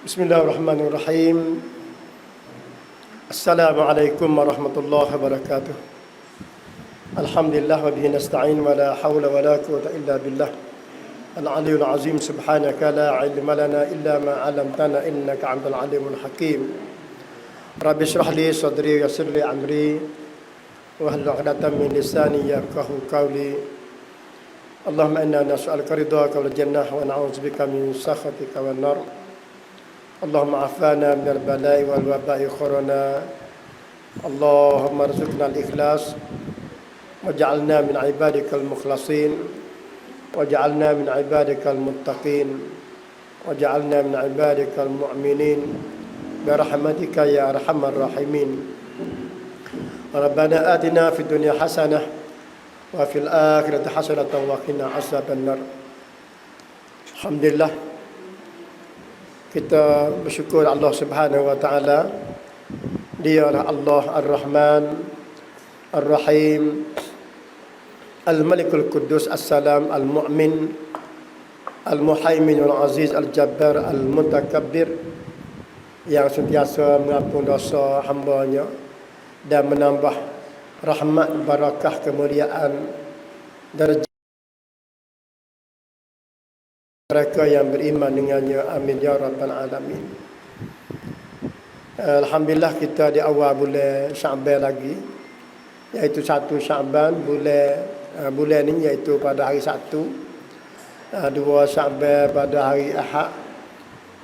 Bismillahirrahmanirrahim. Assalamualaikum warahmatullahi wabarakatuh. Alhamdulillah wa bihi nasta'in wa la hawla wa la quwwata illa billah. Al-'aliyyul 'azim subhanaka la 'ilma lana illa ma 'allamtana innaka 'antal 'alimul hakim. Rabbi shrah li sadri wa yassir li amri wahlul 'uqdatam min lisani yafqahu qawli. Allahumma inna nas'aluka ridhaka wal jannah wa na'udzubika min sakhatika wan nar. Allahumma afana minal bala'i wal waba'i khurana. Allahumma arzuqna al-ikhlas waj'alna min ibadikal mukhlasin waj'alna min ibadikal muttaqin waj'alna min ibadikal mu'minin birahmatika ya arhamar rahimin. Rabbana atina fid dunya hasanah wa fil akhirati hasanatan wa qina azaban nar. Alhamdulillah, kita bersyukur Allah Subhanahu wa taala. Dialah Allah Ar-Rahman Ar-Rahim Al-Malikul Quddus As-Salam Al-Mu'min Al-Muhaimin Al-Aziz Al-Jabbar Al-Mutakabbir, yang sentiasa mengampun dosa hamba-Nya dan menambah rahmat, barakah, kemuliaan darjat mereka yang beriman dengannya. Amin ya rabbal alamin. Alhamdulillah, kita di awal bulan Syaban lagi, iaitu 1 Syaban. Bulan ini iaitu pada hari Sabtu, 2 Syaban pada hari Ahad,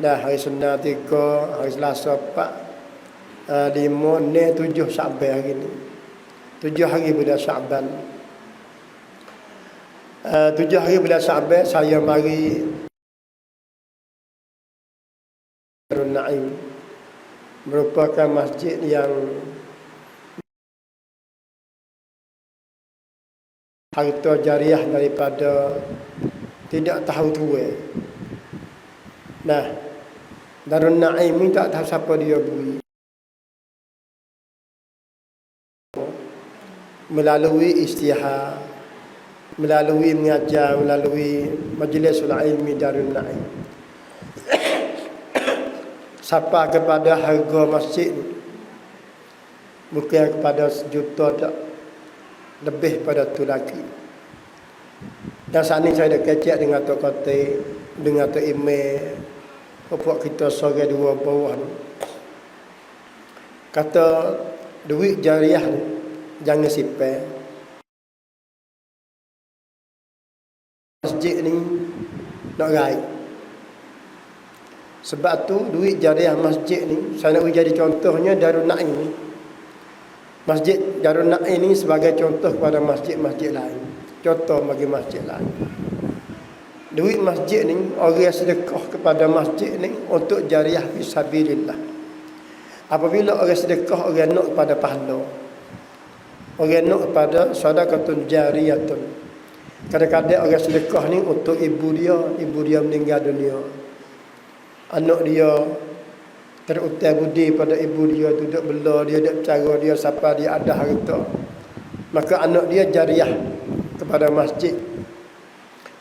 dan hari Senin 3, hari Selasa 4, 5, 6, 7 Syaban hari ini. 7 hari bulan Syaban. 7 hari bulan Syaban saya mari Darun Naim, merupakan masjid yang harta jariah daripada tidak tahu tua. Nah, Darun Naim ni tak tahu siapa dia beri, melalui istihar, melalui mengajar, melalui majlisul ilmi Darun Naim. Siapa kepada harga masjid ni, bukan kepada 1 juta, tak, lebih pada tu lagi. Dan saat ni saya dah kecek dengan Tok Kota, dengan Tok Email, pokok kita sore 2 bawah ni. Kata duit jariah ni jangan simpan. Masjid ni nak raih. Sebab tu duit jariah masjid ni, saya nak jadi contohnya Darun Naim ni. Masjid Darun Naim ni sebagai contoh kepada masjid-masjid lain, contoh bagi masjid lain. Duit masjid ni, orang sedekah kepada masjid ni untuk jariah fisabilillah. Apabila orang sedekah, orang nak kepada pahala, orang nak kepada sedekatun jariyatun. Kadang-kadang orang sedekah ni untuk ibu dia meninggal dunia, anak dia terutang budi pada ibu dia, tu duk bela dia, duk cara dia sampai dia ada harta, maka anak dia jariah kepada masjid,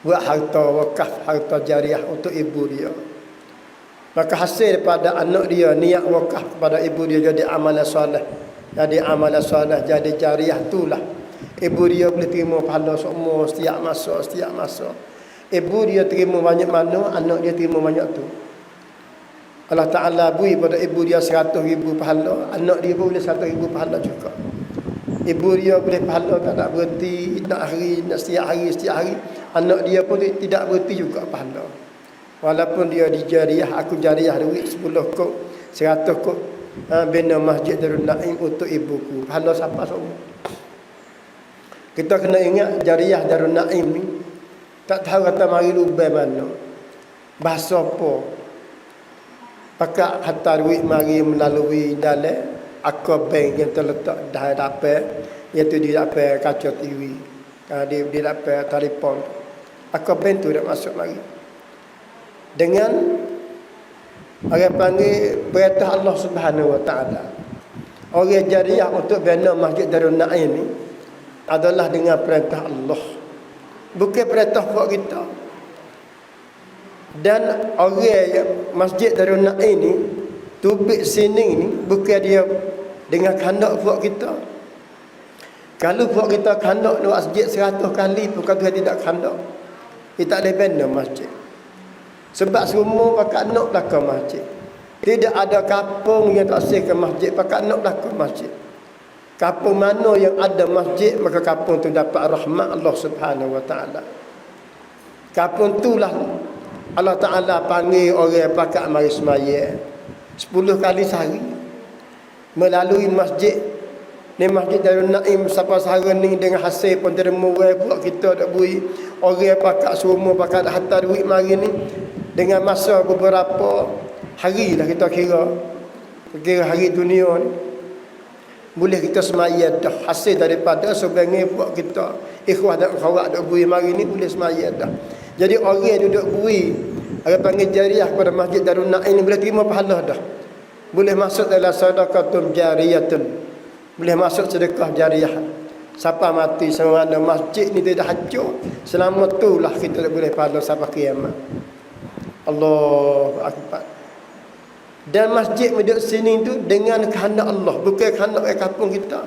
buat harta wakaf, harta jariah untuk ibu dia. Maka hasil daripada anak dia niat wakaf kepada ibu dia jadi amalan soleh, jadi amalan soleh, jadi jariah, itulah ibu dia boleh terima pahala semua setiap masa. Ibu dia terima banyak mana, anak dia terima banyak tu. Allah Ta'ala beri pada ibu dia 100,000 pahala, anak dia pun boleh 100,000 pahala juga. Ibu dia boleh pahala tak nak berhenti, nak hari, nak setiap hari. Anak dia pun tidak berhenti juga pahala. Walaupun dia dijariah, aku jariah duit 10 kok, 100 kok, bina masjid Darun Naim untuk ibuku, pahala siapa semua. Kita kena ingat jariah Darun Naim ni, tak tahu kata mari lubai mana, bahasa apa. Pakat hantar duit mari melalui jalan akar bank yang terletak dah dapat, iaitu dia dapat kaca TV, dia dapat telefon. Akar bank tu dah masuk mari. Dengan orang panggil perintah Allah Subhanahu wa taala. Orang jariah untuk bina masjid Darun Naim ni adalah dengan perintah Allah, bukan perintah buat kita. Dan orang yang Masjid Darun Naim ni tubik sini ni bukan dia dengan kandak buat kita. Kalau buat kita kandak nak masjid 100 kali pun kalau tidak kandak, kita tak boleh bina masjid. Sebab semua pakat nak belakang masjid. Tidak ada kampung yang tak sih ke masjid, pakat nak belakang masjid. Kampung mana yang ada masjid, maka kampung tu dapat rahmat Allah Subhanahu Wa Taala. Kampung tu lah Allah Ta'ala panggil orang pakat mari semaya 10 kali sehari melalui masjid ni. Masjid Darun Naim siapa sehari ni dengan hasil pun terima buat kita tak bui orang pakat semua pakat hantar duit mari ni dengan masa beberapa hari lah kita kira hari dunia ni boleh kita semaya dah hasil daripada sebenarnya buat kita ikhwah dan khawat tak bui mari ni boleh semaya dah. Jadi orang yang duduk bui, orang panggil jariah kepada Masjid Darun Naim ni boleh terima pahala dah. Boleh masuk dalam sedekatun jariyatun. Boleh masuk sedekah jariah. Siapa mati sama ada masjid ni tidak hancur, selama itulah kita tak boleh pahala sampai kiamat. Allahu Akbar. Dan masjid duduk sini tu dengan kehendak Allah, bukan kehendak kampung kita.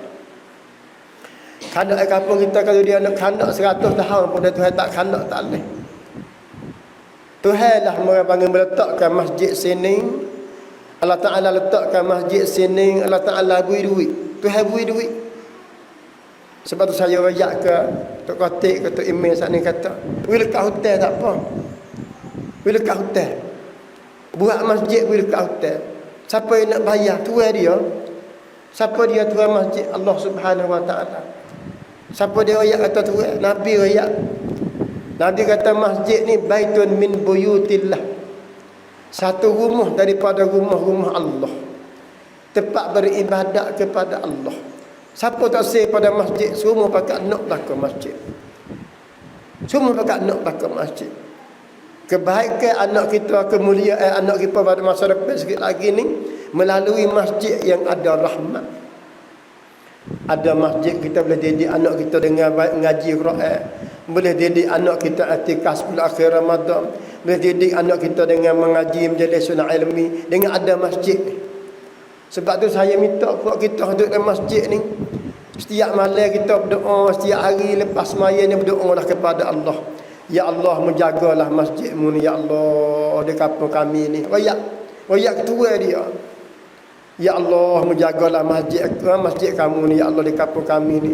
Kehendak kampung kita kalau dia nak kehendak 100 tahun pun Tuhan tak kehendak tak boleh. Tuhan lah panggil meletakkan masjid sini. Allah Ta'ala letakkan masjid sini. Allah Ta'ala beri duit. Tuhan beri duit. Sebab tu saya rayak ke Tok Kotik ke Tok Imeh saat ni kata, boleh lekat hotel tak apa. Boleh lekat hotel. Buat masjid boleh lekat hotel. Siapa yang nak bayar? Tuhan dia. Siapa dia Tuhan masjid? Allah Subhanahu Wa Ta'ala. Siapa dia rayak kata Tuhan? Nabi rayak. Nabi kata masjid ni baitun min buyutillah. Satu rumah daripada rumah-rumah Allah. Tempat beribadat kepada Allah. Siapa tak say pada masjid, semua pakat nak belakang masjid. Semua pakat nak belakang masjid. Kebaikan anak kita, kemuliaan anak kita pada masa depan sikit lagi ni melalui masjid yang ada rahmat. Ada masjid kita boleh didik anak kita dengan ngaji Quran. Boleh didik anak kita i'tikaf 10 akhir Ramadan. Boleh didik anak kita dengan mengaji majlis sunnah ilmi dengan ada masjid. Sebab tu saya minta buat kita duduk dalam masjid ni. Setiap malam kita berdoa, setiap hari lepas sembahyang ni berdoalah kepada Allah. Ya Allah, menjagalah masjidmu ni ya Allah di kampung kami ni. Royak ketua dia. Ya Allah, menjagalah masjid kamu ni ya Allah di kampung kami ni.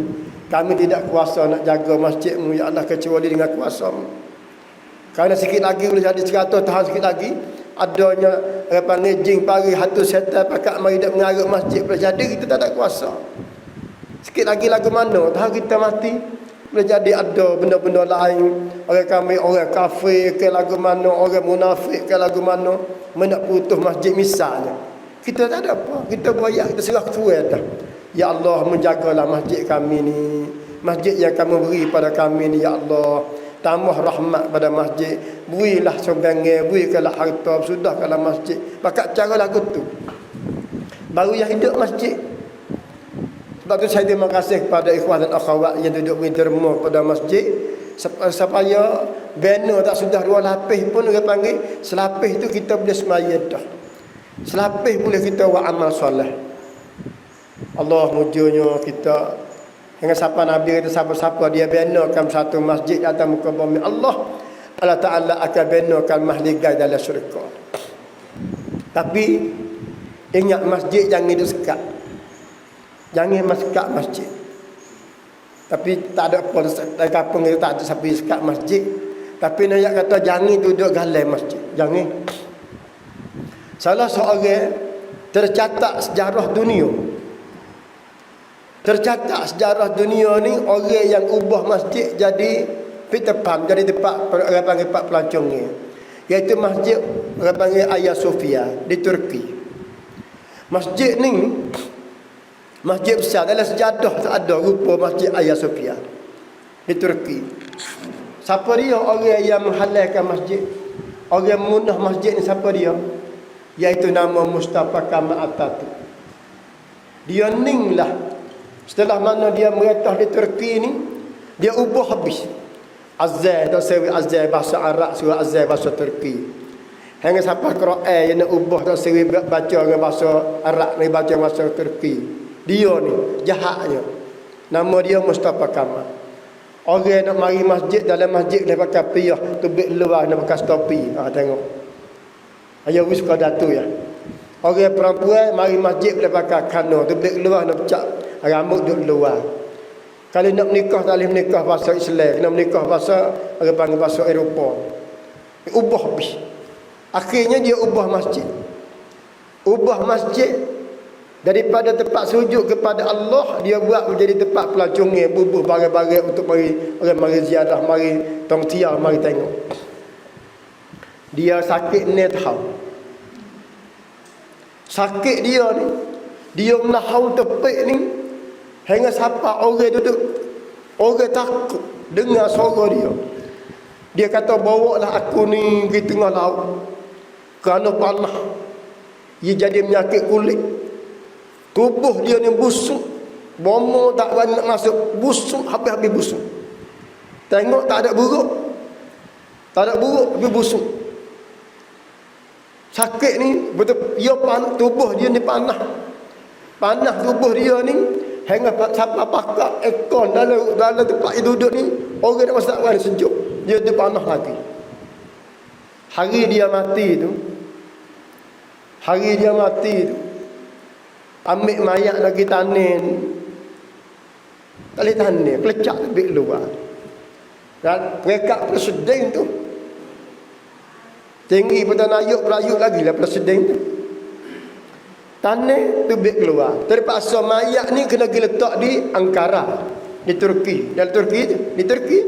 Kami tidak kuasa nak jaga masjidmu ya Allah kecuali dengan kuasamu. Kerana sikit lagi boleh jadi 100 tahun sikit lagi adanya orang panggil jin pari hantu syaitan pakat mari dak mengarut masjid boleh jadi kita tak ada kuasa. Sikit lagi lagu mana tahu kita mati boleh jadi ada benda-benda lain, orang kami orang kafir ke lagu mana, orang munafik ke lagu mana menak putus masjid misalnya. Kita tak ada apa, kita berayak kita serah ketua dah. Ya Allah, menjagalah masjid kami ni, masjid yang kamu beri pada kami ni ya Allah. Tambah rahmat pada masjid, berilah sumbangan, berikanlah harta, sudahkanlah masjid. Pakat cara lagu tu baru yang hidup masjid. Sebab tu saya terima kasih kepada ikhwan dan akhwat yang duduk beri derma pada masjid supaya banner tak sudah 2 lapis pun orang panggil selapis tu kita boleh semaya dah. Selapis boleh kita buat amal soleh. Allah mujurnya kita dengan siapa Nabi kata siapa-siapa dia benakan satu masjid atas muka bumi Allah Ta'ala akan benakan mahligai dalam syurga. Tapi ingat masjid jangan hidup sekat. Jangan sekat masjid. Tapi tak ada apa dalam kampung itu tak ada siapa sekat masjid. Tapi nak kata jangan duduk galai masjid. Jangan. Salah seorang tercatat sejarah dunia. Tercatat sejarah dunia ni orang yang ubah masjid jadi Peter Pan, jadi tempat orang panggil tempat pelancongnya. Iaitu masjid orang panggil Hagia Sophia di Turki. Masjid ni masjid besar dalam sejarah tak ada rupa masjid Hagia Sophia di Turki. Siapa dia orang yang menghalalkan masjid? Orang yang munah masjid ni siapa dia? Iaitu nama Mustafa Kemal Atatürk. Dia ning lah. Setelah mana dia merintah di Turki ni, dia ubah habis. Azan, tak sewa azan bahasa Arab, surah azan bahasa Turki. Hanya siapa Quran yang nak ubah tak seri baca dengan bahasa Arab ni, baca bahasa Turki. Dia ni jahatnya. Nama dia Mustafa Kamal. Orang nak mari masjid, dalam masjid dia pakai piyah, tubik luar nak pakai topi. Tengok. Ayah wis kau datu ya. Orang perempuan mari masjid dia pakai kano, tubik luar nak pecah rambut duduk luar. Kalau nak menikah tak boleh menikah bahasa Islam, nak menikah bahasa orang panggil bahasa Eropah. Ubah habis. Akhirnya dia ubah masjid. Ubah masjid daripada tempat sujud kepada Allah, dia buat menjadi tempat pelancongnya, bubuh barang-barang untuk mari ziarah, mari tongtiar, mari tengok. Dia sakit ni tahu. Sakit dia ni, dia menahau tepik ni, hingga siapa orang duduk, orang takut dengar suara dia. Dia kata, bawalah aku ni pergi tengah laut. Kerana panah, ia jadi menyakit kulit. Tubuh dia ni busuk. Bomo tak berani nak masuk. Busuk, habis-habis busuk. Tengok tak ada buruk. Tak ada buruk, tapi busuk. Sakit ni, betul, tubuh dia ni panah. Panah tubuh dia ni, hingga siapa pakak ekor dalam tempat dia duduk ni, orang nak masak orang sejuk. Dia panah lagi. Hari dia mati tu, ambil mayat lagi tanin, tak boleh tanin, kelecak lebih luar. Dan mereka presiden tu tinggi pada nayuk berayuk lagi lah presiden tu. Tanin tu lebih keluar. Terpaksa mayat ni kena diletak di Ankara, di Turki. Dalam Turki tu, di Turki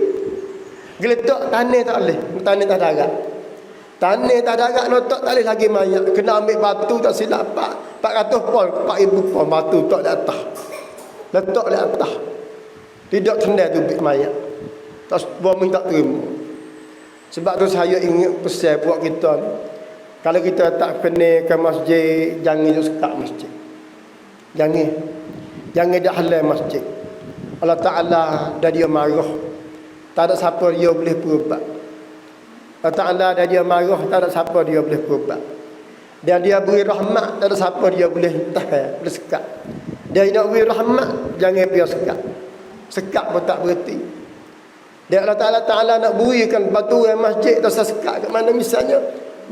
diletak tanin tak boleh, tanin tak darat. Tanah tak darat notok tak boleh lagi mayat. Kena ambil batu tak silap 400 pon, 4,000 pon batu tok di atas. Letak di atas. Tidak kena tu mayat. Tak bumi tak terima. Sebab tu saya ingat pesan buat kita ni. Kalau kita tak kena ke masjid, jangan sekat masjid. Jangan dah halal masjid. Allah Ta'ala dah dia marah. Tak ada siapa dia boleh berubat. Allah Ta'ala dah dia marah, tak ada siapa dia boleh berubat. Dan dia beri rahmat, tak ada siapa dia boleh tahan, boleh sekat. Dia nak beri rahmat, jangan pergi sekat. Sekat pun tak berhenti. Dan Allah Ta'ala nak berikan batuan masjid, tak sekat kat mana misalnya,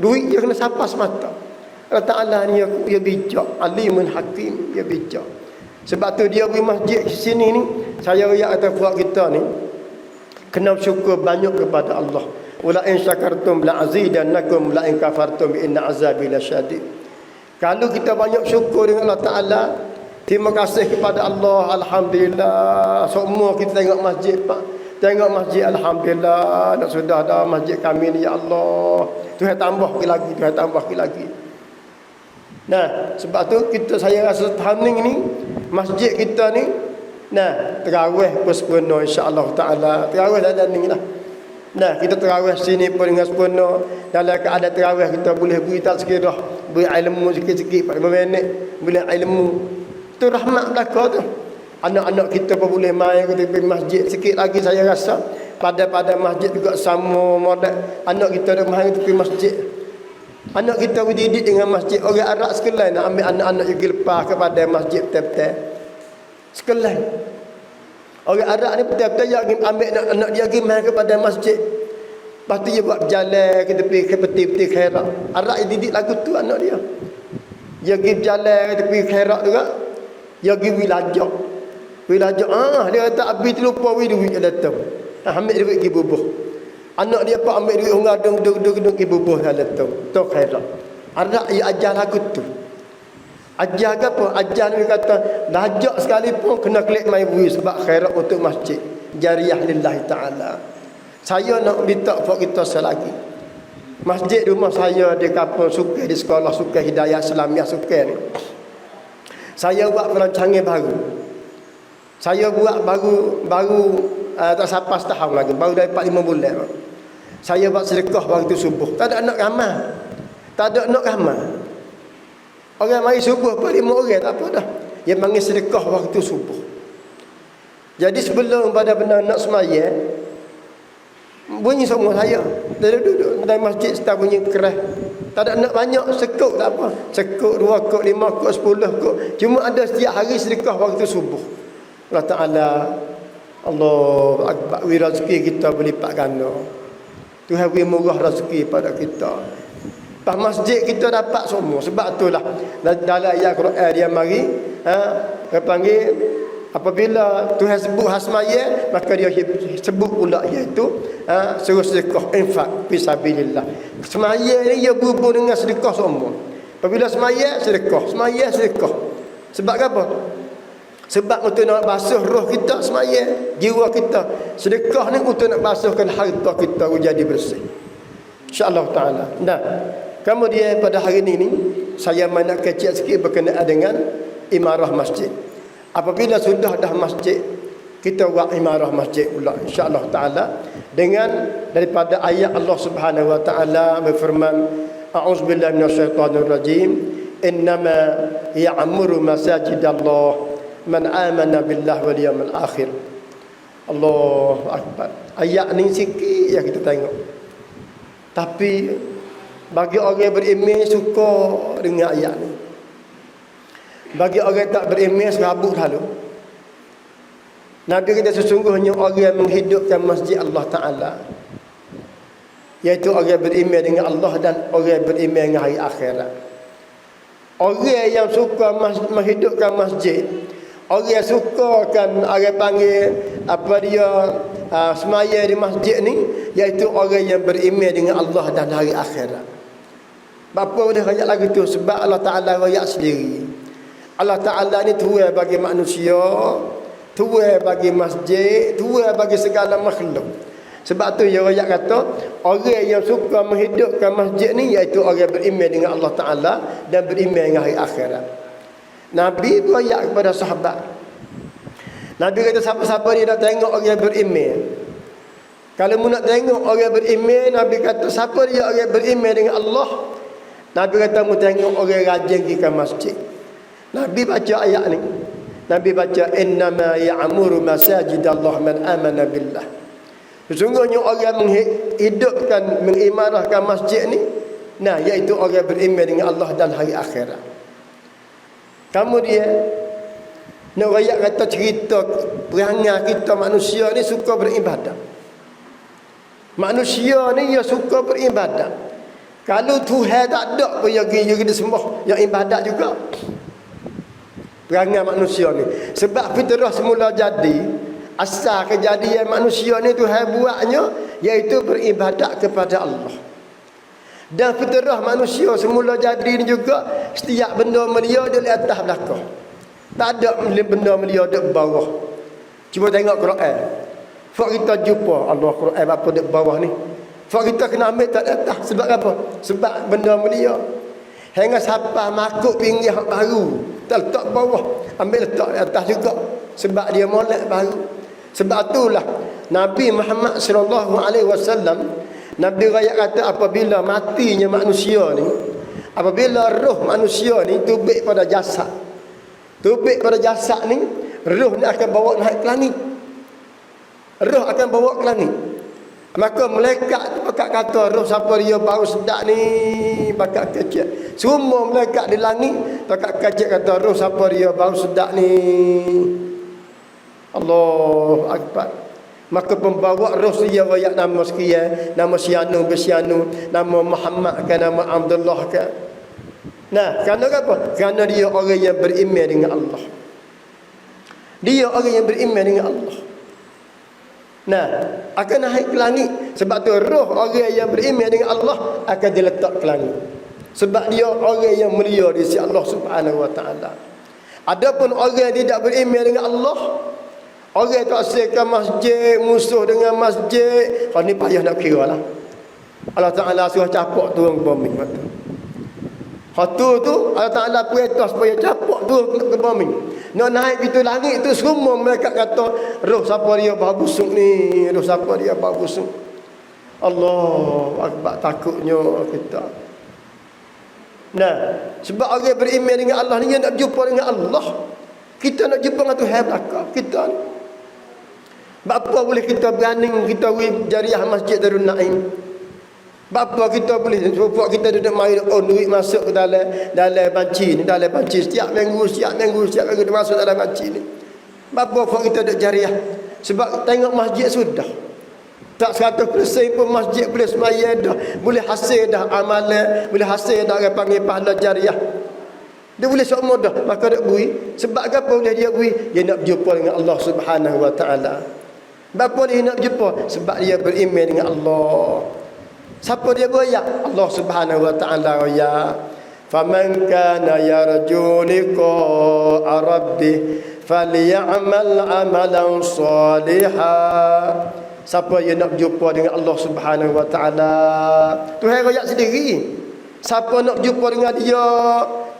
duit dia kena sapa semata. Allah Ta'ala ni dia bijak, alimun hakim, dia bijak. Sebab tu dia beri masjid di sini ni, saya rakyat atas buat kita ni, kena bersyukur banyak kepada Allah. Wala in syakartum la azidannakum la in kafartum inna azabi lasyadid. Kalau kita banyak syukur dengan Allah Taala, terima kasih kepada Allah, alhamdulillah. Semua kita tengok masjid Pak. Tengok masjid, alhamdulillah. Nak sudah dah masjid kami ni ya Allah. Tuhan tambah lagi, Tuhan tambah lagi. Nah, sebab tu saya rasa tahun ni masjid kita ni terawih pun sempurna insya-Allah Taala. Terawih dalam ni lah. Nah, kita terawih sini pun dengan sempurna. Dalam keadaan terawih kita boleh beri tazkirah, beri ilmu sikit-sikit 45 minit, beri ilmu. Itu rahmat belaka tu. Anak-anak kita pun boleh main ke masjid sikit lagi saya rasa. Pada masjid juga sama modal. Anak kita dah main ke masjid. Anak kita berdidik dengan masjid. Orang Arab sekalian nak ambil anak-anak pergi lepas kepada masjid betul-betul. Sekalian. Orang Arab ni betul-betul dia ambil anak dia pergi main kepada masjid. Lepas tu dia buat berjalan ke tepi ke peti-peti khairat. Arab dia didik lagu tu anak dia. Dia pergi berjalan ke tepi khairat tu kan. Dia pergi wilajak. Wilajak. Dia kata habis terlupa duit dia datang. Ambil duit pergi bubuh. Anak dia pak ambil duit orang duduk pergi bubuh dia datang. Tu khairat. Arab dia ajar lagu tu. Ajar ke apa? Ajar ni kata lajak sekalipun kena klik main bui sebab khairat untuk masjid. Jariah lillahi ta'ala. Saya nak minta buat kita selagi. Masjid rumah saya di kampung Sukai, di sekolah Sukai Hidayah Islamiyah Sukai ni. Saya buat perancangan baru. Saya buat baru tak sampai setahun lagi. Baru dari 4-5 bulan. Saya buat sedekah waktu subuh. Tak ada nak ramai. Tak ada nak ramai. Orang mari subuh 4-5 orang tak apa dah. Dia panggil sedekah waktu subuh. Jadi sebelum pada benar nak semayang, bunyi semua saya. Dia duduk dalam masjid setelah bunyi keras. Tak ada nak banyak, sekuk tak apa. Sekuk, 2 kok, 5 kok, 10 kok. Cuma ada setiap hari sedekah waktu subuh. Allah Ta'ala, Allah Akbar, rezeki kita berlipat ganda. Tuhan beri murah rezeki pada kita. Pas masjid kita dapat semua. Sebab itulah dalam ayat Quran dia mari dia panggil, apabila Tuhan sebut hasmaya, maka dia sebut pula iaitu suruh sedekah, infak fisabilillah. Semaya ni ia berhubung dengan sedekah semua. Apabila semaya, sedekah, semaya, sedekah. Sebab apa? Sebab untuk nak basuh roh kita semaya, jiwa kita. Sedekah ni untuk nak basuhkan harta kita jadi bersih. InsyaAllah ta'ala. Nah, kemudian pada hari ini saya main nak kecil sikit berkenaan dengan imarah masjid. Apabila sudah dah masjid, kita buat imarah masjid pula insya-Allah taala dengan daripada ayat Allah Subhanahu wa taala berfirman, a'udzubillahi minasyaitonir rajim, innama ya'muru masajidallah man amana billahi wal yawmil akhir. Allahu akbar. Ayat ni sikit yang kita tengok. Tapi bagi orang yang beriman suka dengan ayat ni. Bagi orang yang tak beriman serabut lalu. Nabi kata sesungguhnya orang yang menghidupkan masjid Allah Ta'ala, iaitu orang yang beriman dengan Allah dan orang yang beriman dengan hari akhirat. Orang yang suka menghidupkan masjid, orang yang suka kan orang panggil apa dia semaya di masjid ni, iaitu orang yang beriman dengan Allah dan hari akhirat. Bapa boleh rakyat lagu tu sebab Allah Ta'ala rakyat sendiri. Allah Ta'ala ni Tuhan bagi manusia, Tuhan bagi masjid, Tuhan bagi segala makhluk. Sebab tu ya rakyat kata orang yang suka menghidupkan masjid ni iaitu orang yang beriman dengan Allah Ta'ala dan beriman dengan hari akhirat. Nabi rakyat kepada sahabat. Nabi kata siapa-siapa ni nak tengok orang yang beriman. Kalau mu nak tengok orang yang beriman, Nabi kata siapa dia orang yang beriman dengan Allah? Nabi kata mu tengok orang yang rajin pergi ke masjid. Nabi baca ayat ni. Nabi baca innama ya'muru masajidallah man amana billah. Sesungguhnya orang yang menghidupkan, mengimarahkan masjid ni, nah iaitu orang yang beriman dengan Allah dan hari akhirat. Kemudian nak rakyat kata cerita perangai kita manusia ni suka beribadah. Manusia ni dia suka beribadah. Kalau Tuhan tak ada pun dia pergi sembah, yang ibadat juga. Perangai manusia ni. Sebab fitrah semula jadi, asal kejadian manusia ni Tuhan buatnya iaitu beribadat kepada Allah. Dan fitrah manusia semula jadi ni juga setiap benda melia dia di atas belakang. Tak ada benda melia di bawah. Cuba tengok Quran. Fak kita jumpa Allah Quran apa di bawah ni. Fak kita kena ambil tak di atas. Sebab apa? Sebab benda melia. Hingga siapa makuk pinggir baru, tak letak bawah, ambil letak di atas juga. Sebab dia molek baru. Sebab itulah Nabi Muhammad sallallahu alaihi wasallam, Nabi raya kata apabila matinya manusia ni, apabila roh manusia ni tubik pada jasad. Tubik pada jasad ni, roh ni akan bawa naik ke langit. Roh akan bawa ke langit. Maka malaikat pakat kata roh siapa dia baru sedap ni, pakat kecil. Semua malaikat di langit pakat kecil kata roh siapa dia baru sedap ni. Allahu Akbar. Maka pembawa roh dia royak nama sekian, nama Sianu Besianu, nama Muhammad ke, nama Abdullah ke. Nah, kerana apa? Kerana dia orang yang beriman dengan Allah. Dia orang yang beriman dengan Allah. Nah, akan naik ke langit. Sebab tu roh orang yang beriman dengan Allah akan diletak ke langit. Sebab dia orang yang mulia di sisi Allah Subhanahu wa taala. Adapun orang yang tidak beriman dengan Allah, orang yang tak sekat masjid, musuh dengan masjid, kau ni payah nak kira lah. Allah Ta'ala suruh capak turun ke bumi. Khatu tu Allah Ta'ala perintah supaya capak turun ke bumi. Nak naik itu langit itu semua mereka kata roh siapa dia bau busuk ni, roh siapa dia bau busuk. Allah Akbar, takutnya kita. Nah, sebab orang beriman dengan Allah ni dia nak jumpa dengan Allah. Kita nak jumpa dengan Tuhan belakang kita ni. Apa boleh kita berani kita jariah Masjid Darul Naim? Bapa kita boleh buat kita duduk mari duit masuk ke dalam banci ni, dalam banci setiap minggu dia masuk dalam banci ni. Bapa buat kita duduk jariah. Sebab tengok masjid sudah. Tak 100% pun masjid boleh sembahyang dah. Boleh hasil dah amalan, boleh hasil dah orang panggil pahala jariah. Dia boleh semua dah. Maka dia bui. Sebab apa boleh dia bui? Dia nak berjumpa dengan Allah Subhanahu Wa Taala. Bapa dia nak berjumpa? Sebab dia beriman dengan Allah. Siapa dia royak? Allah Subhanahu Wa Taala royak. Faman kana yarju liqa'a rabbih falyamal amalan salihan. Siapa yang nak berjumpa dengan Allah Subhanahu Wa Taala, Tuhan royak sendiri. Siapa nak berjumpa dengan dia,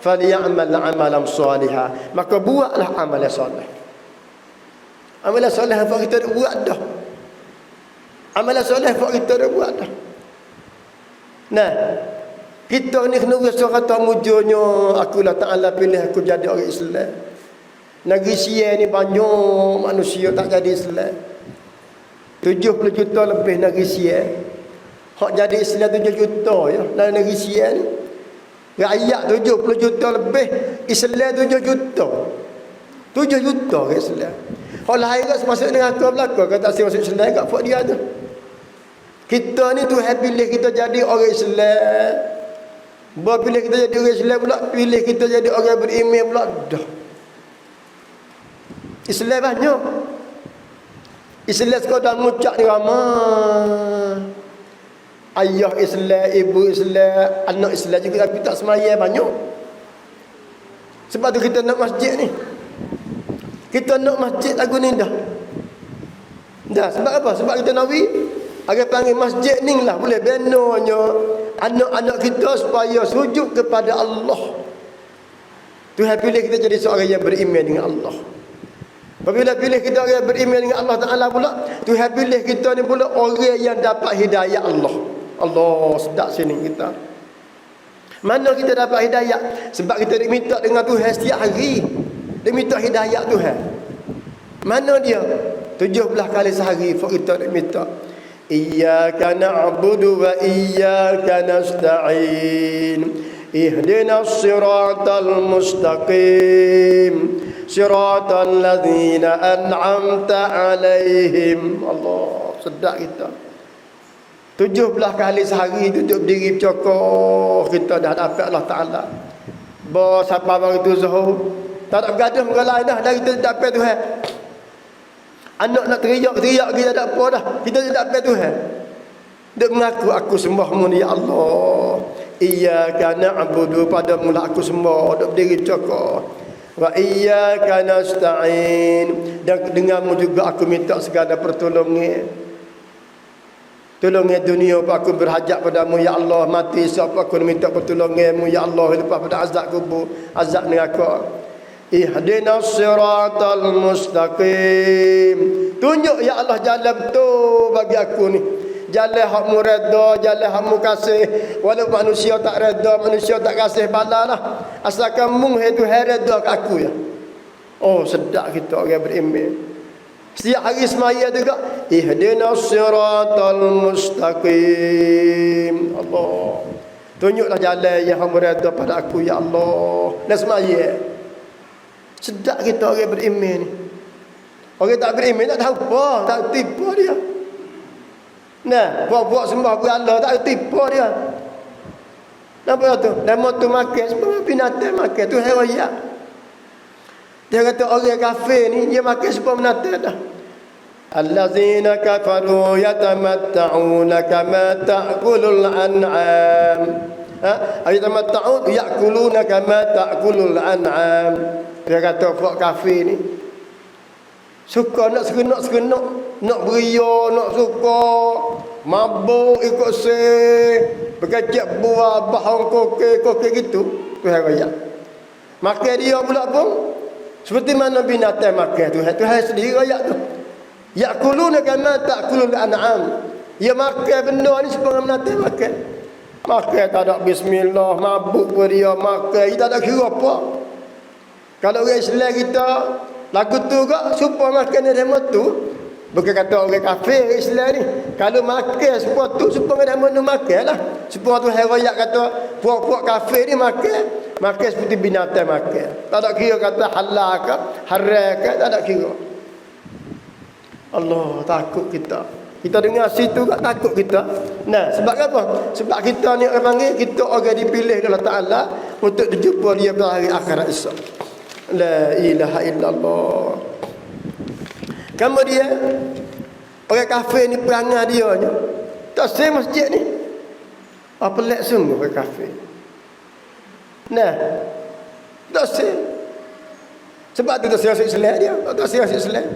falyamal amalan salihan, maka buatlah amalan soleh. Amalan soleh apa kita dah buat dah. Amalan soleh apa kita dah buat dah. Nah, kita ni kena rasa kata mujurnya akulah Ta'ala pilih aku jadi orang Islam. Negeri Siam ni banyak manusia tak jadi Islam. 70 juta lebih negeri Siam. Hak jadi Islam 7 juta ya dalam negeri Siam ni. Rakyat 70 juta lebih, Islam 7 juta. 7 juta ke Islam. Hak lain kan masuk dengan aku belaka kata saya masuk Islam kat buat dia tu. Kita ni Tuhan pilih kita jadi orang Islam. Buat pilih kita jadi orang Islam pula, pilih kita jadi orang beriman pula dah. Islam banyak. Islam sekadar ngucap ni ramai. Ayah Islam, ibu Islam, anak Islam juga tapi tak sembahyang banyak. Sebab tu kita nak masjid ni. Kita nak masjid lagu ni dah. Dah sebab apa? Sebab kita Nabi agar panggil masjid ni lah boleh benarnya anak-anak kita supaya sujud kepada Allah. Tuhan pilih kita jadi seorang yang beriman dengan Allah. Apabila pilih kita orang yang beriman dengan Allah Ta'ala pula, Tuhan pilih kita ni pula orang yang dapat hidayah Allah. Allah sedap sini kita. Mana kita dapat hidayah? Sebab kita diminta dengan Tuhan setiap hari. Dia minta hidayah Tuhan. Mana dia? 17 kali sehari kita diminta. Iyyaka na'budu wa iyyaka nasta'in. Ihdinas siratal mustaqim. Siratal ladzina an'amta 'alaihim. Allah, sedap kita. 17 kali sehari duduk berdiri bercokok kita dah dapat Allah Ta'ala. Bawa siapa baru tu Zuhur. Tak ada bergaduh dengan lain dah. Dah kita dapat Tuhan. Anak nak teriak-teriak kita tak apa dah. Kita tak dapat Tuhan. Dia mengaku aku sembahmu ya Allah. Iyyaka na'budu padamu lah aku sembah. Duduk berdiri bercokok. Wa iyyaka nasta'in. Dan denganmu juga aku minta segala pertolongan. Tolongnya dunia aku berhajat padamu ya Allah. Mati siapa aku minta pertolonganmu ya Allah. Lepas pada azab kubur, azab neraka. Ihdinas siratal mustaqim. Tunjuk ya Allah jalan betul bagi aku ni. Jalan hakmu redha, jalan hakmu kasih. Walaupun manusia tak redha, manusia tak kasih balalah. Asalkan mung itu redha kat aku ya. Oh sedap kita orang beriman. Setiap hari semaya juga ihdinas siratal mustaqim. Allah, tunjuklah jalan yang hamba redha pada aku ya Allah. Dan semaya sedap kita orang beriman ni. Orang tak beriman tak tahu apa, tak tipu dia. Nah, buat sembah berhala tak tipu dia. Nampak tu? Nama tu makan sebab binatang makan tu hewaya. Dia kata orang kafir ni dia makan sebab binatang dah. Allazina kafaru yatamatta'una kama ta'kulul an'am. Yatamatta'un ya'kuluna kama ta'kulul an'am. Dia kata orang kafir ni suka nak sekenak-sekenak, nak beria, nak suka mabuk ikut berkecap buah bahang koke gitu. Tuhan raya makan dia pula pun seperti mana binatang makan. Tuhan sendiri raya tu. Ya'kuluna kama ta'kulul an'am. Dia makan benda ni seperti binatang makan. Makan tak ada bismillah, mabuk beria makan, dia tak ada kira apa. Kalau orang Islam kita lagu tu kak supaya makan dia tu Bukan kata orang kafir Islam ni. Kalau makan sepuluh tu supaya nama nu makan lah. Sepuluh tu herayak kata puak-puak kafir ni makan. Makan seperti binatang makan. Tak ada kira kata halal ke, haram ke, tak ada kira. Allah takut kita. Kita dengar situ tak takut kita. Nah, sebab apa? Sebab kita ni orang panggil kita orang dipilih oleh Allah Taala untuk dijumpa dia pada hari akhirat esok. La ilaha illallah. Kemudian orang kafir ni perangai dia ni tak sah masjid ni. Apa pelik sungguh orang kafir. Nah, tak sah. Sebab tu tak sah Islam dia, tak sah Islam.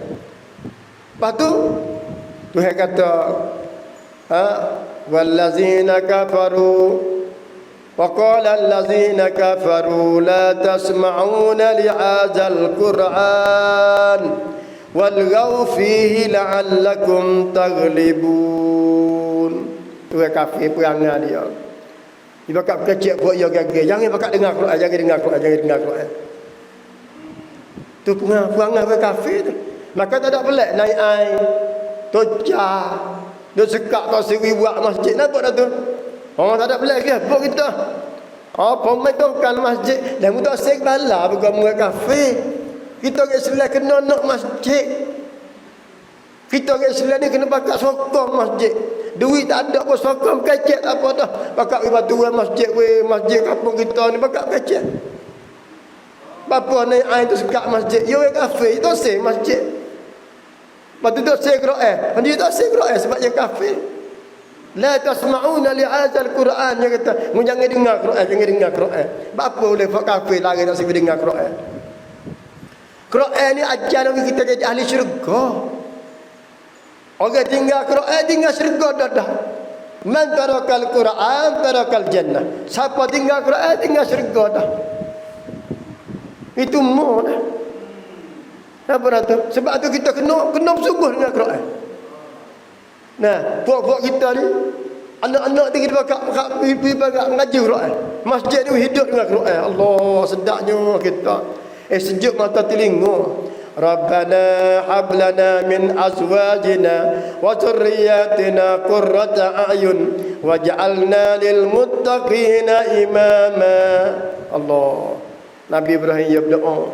Lepas tu Tuhan kata, wallazina kafaru وقال الذين كفروا لا تسمعون لهذا القرآن والغوا فيه لعلكم تغلبون. Tuhan kafir perangai dia. Dia bakal kecek buat dia gagal. Jangan bakal dengar Quran, jangan dengar Quran. Tu perangai orang kafir tu. Maka tak ada pelik naik air, tocah, dia sekak kau sendiri buat masjid. Nampak dah tu? Oh, tak ada pelik ke? Buat kita. Oh, pembentukan masjid. Dan kita asyik bala bukan orang kafir. Kita orang Islam kena nak masjid. Kita orang Islam ni kena pakai sokong masjid. Duit tak ada pun sokong kecek apa dah. Pakai batuan masjid masjid kampung kita ni pakai kecek. Bapa naik air tu sekak masjid. Ya orang kafir, itu asyik masjid. Lepas tu tak asyik Quran. Dia tak asyik Quran sebab dia kafir. La tasma'una li'adzal Quran, dia kata, jangan dengar Quran, jangan dengar Quran. Apa boleh buat kafir lagi tak sebab dengar Quran? Quran ni ajar kita jadi ahli syurga. Orang tinggal Quran, tinggal syurga dah. Man tarakal Quran, tarakal jannah. Siapa tinggal Quran, tinggal syurga dah. Itu mu dah. Apa tu? Sebab tu kita kena bersungguh dengan Quran. Nah, puak-puak kita ni, anak-anak ni kita bakal mengaji Quran. Masjid ni hidup dengan Quran. Allah, sedapnya kita. Sejuk mata telinga. Rabbana hablana min azwajina wa dhurriyyatina qurrata a'yun waj'alna lil muttaqina imama. Allah. Nabi Ibrahim dia berdoa.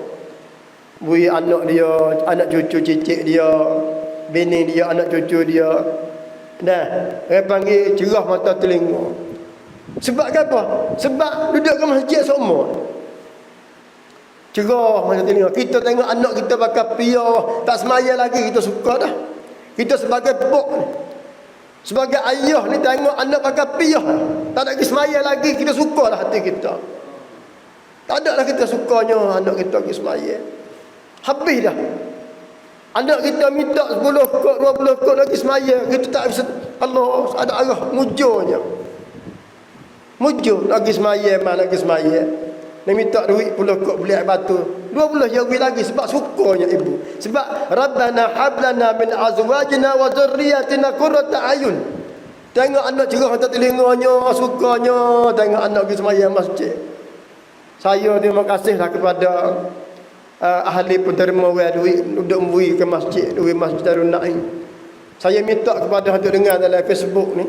Bui anak dia, anak cucu cicit dia, bini dia, anak cucu dia. Nah, dia panggil cerah mata telinga. Sebab apa? Sebab duduk ke masjid semua. Cerah mata telinga. Kita tengok anak kita pakai piyah, tak semaya lagi, kita suka dah. Kita sebagai pok ni, sebagai ayah ni tengok anak pakai piyah, tak ada semaya lagi, kita suka lah hati kita. Tak ada lah kita sukanya anak kita pergi semaya. Habis dah. Anak kita minta 10 kot, 20 kot lagi semaya, kita tak bisa. Allah, ada arah mujurnya. Mujur lagi semaya, mana lagi semaya. Dia minta duit 10 kot beli air batu. 20 jauh lagi sebab sukanya ibu. Sebab Rabbana hablana min azwajina wa dhurriyyatina qurrata ayun. Tengok anak cerah mata telinganya, sukanya tengok anak pergi semaya masjid. Saya terima kasihlah kepada ahli penderma duit duduk memberi ke masjid, duit Masjid Darul Naim. Saya minta kepada hang dengar dalam Facebook ni,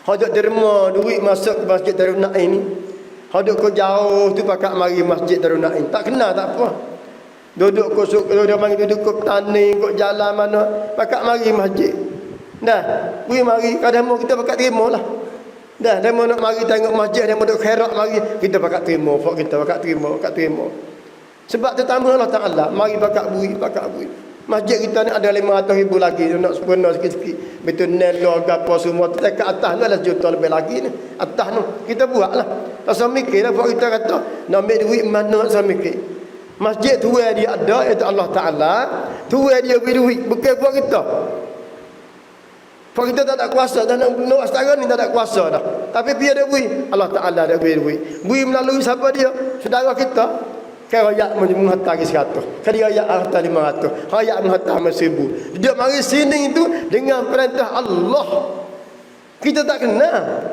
hang derma duit masuk ke Masjid Darul Naim ni, hang duk jauh tu pakat mari Masjid Darul Naim. Tak kenal tak apa. Duduk kosok, duduk mari duduk ke petani, ke jalan mana, pakat mari masjid. Dah, pergi mari kadang kita pakat terima lah. Dah, demo nak mari tengok masjid, demo duk khairat mari, kita pakat terima, kita pakat terima. Sebab tetamu Allah Ta'ala, mari pakat bui. Masjid kita ni ada 500,000 lagi, nak sempurna sikit-sikit. Betul nelo, apa semua, kita ke atas ni ada juta lebih lagi ni. Atas ni, kita buat lah. Tak usah mikir lah, buat kita kata, nak ambil duit mana, tak usah mikir. Masjid tu dia ada, iaitu Allah Ta'ala. Tu dia beri duit, bukan buat kita. Buat kita tak ada kuasa, dan nak setara ni tak ada kuasa dah. Tapi biar dia beri, Allah Ta'ala dia beri duit. Beri melalui siapa dia? Saudara kita. Kaya menghantar ke 100, kaya hantar 500, kaya menghantar 1000. Dia mari sini itu dengan perintah Allah. Kita tak kenal.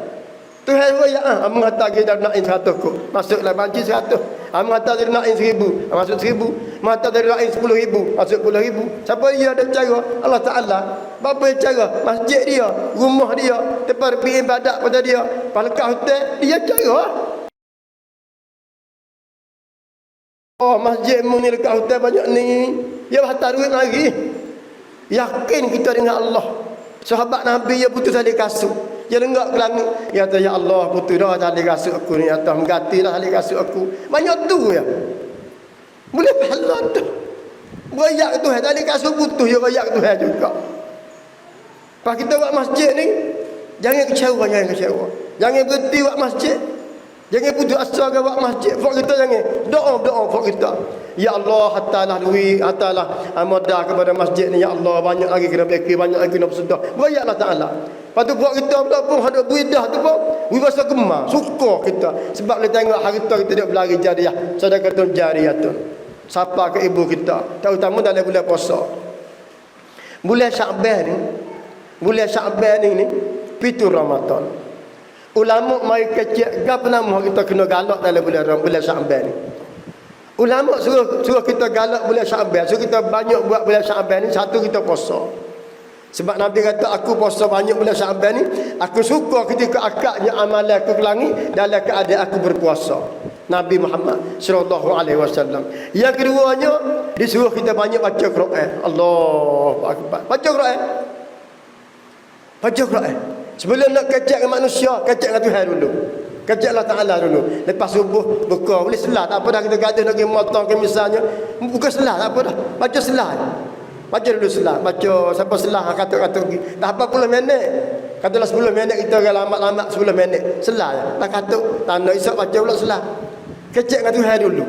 Tuhan kaya menghantar kita nak 100 kok. Masuklah banci 100. Menghantar dari Naim 1,000, masuk 1,000. Menghantar dari Naim 10,000, masuk 10,000. Siapa dia ada cara? Allah Ta'ala. Apa cara? Masjid dia, rumah dia, tempat pergi ibadat pada dia, palkah hotel, dia cara. Oh, masjid mu ni dekat hotel banyak ni. Dia hantar duit lagi. Yakin kita dengan Allah. Sahabat Nabi dia putus tali kasut. Dia lenggak ke langit. Dia kata, ya Allah, putus dah tali kasut aku ni. Ya Allah, mengganti dah tali kasut aku. Banyak tu ya. Boleh pahala tu. Berayak tu, tali kasut putus, dia berayak tu juga. Pas kita buat masjid ni, jangan kecewa, jangan kecewa. Jangan berhenti buat masjid. Jangan putus asa buat masjid. Fak kita jangan. Doa fak kita. Ya Allah, hatalah duit, hatalah amadah kepada masjid ni. Ya Allah, banyak lagi kena fikir, banyak lagi kena bersedekah. Bayarlah Ta'ala. Lepas tu buat kita pun ada buidah tu pun. We rasa gemar, suka kita. Sebab kita tengok harta kita dia berlari jariah. Sedekatun jariah tu. Sapa ke ibu kita. Terutama dalam bulan puasa. Bulan Sya'ban ni pitu Ramadan. Ulama mai kecil gap nama kita kena galak dalam bulan Sya'ban ni. Ulama suruh kita galak bulan Sya'ban, suruh kita banyak buat bulan Sya'ban ni. Satu, kita puasa. Sebab Nabi kata, aku puasa banyak bulan Sya'ban ni, aku suka ketika akadnya amalan aku ke langit dalam keadaan aku berpuasa. Nabi Muhammad sallallahu alaihi wasallam. Yang keduanya, disuruh kita banyak baca Quran. Allahu akbar. Baca Quran. Baca Quran. Sebelum nak kecek dengan manusia, kecek dengan Tuhan dulu. Kecek Allah Ta'ala dulu. Lepas subuh, buka. Boleh selah. Tak apa dah kita kata nak pergi motong ke misalnya. Buka selah. Tak apa dah. Baca selah. Baca dulu selah. Baca siapa selah. Kata-kata pergi. Dah apa puluh minit. Katalah 10 minit kita lama-lama 10 minit. Selah je. Dah kata. Tanda isap baca pula selah. Kecek dengan Tuhan dulu.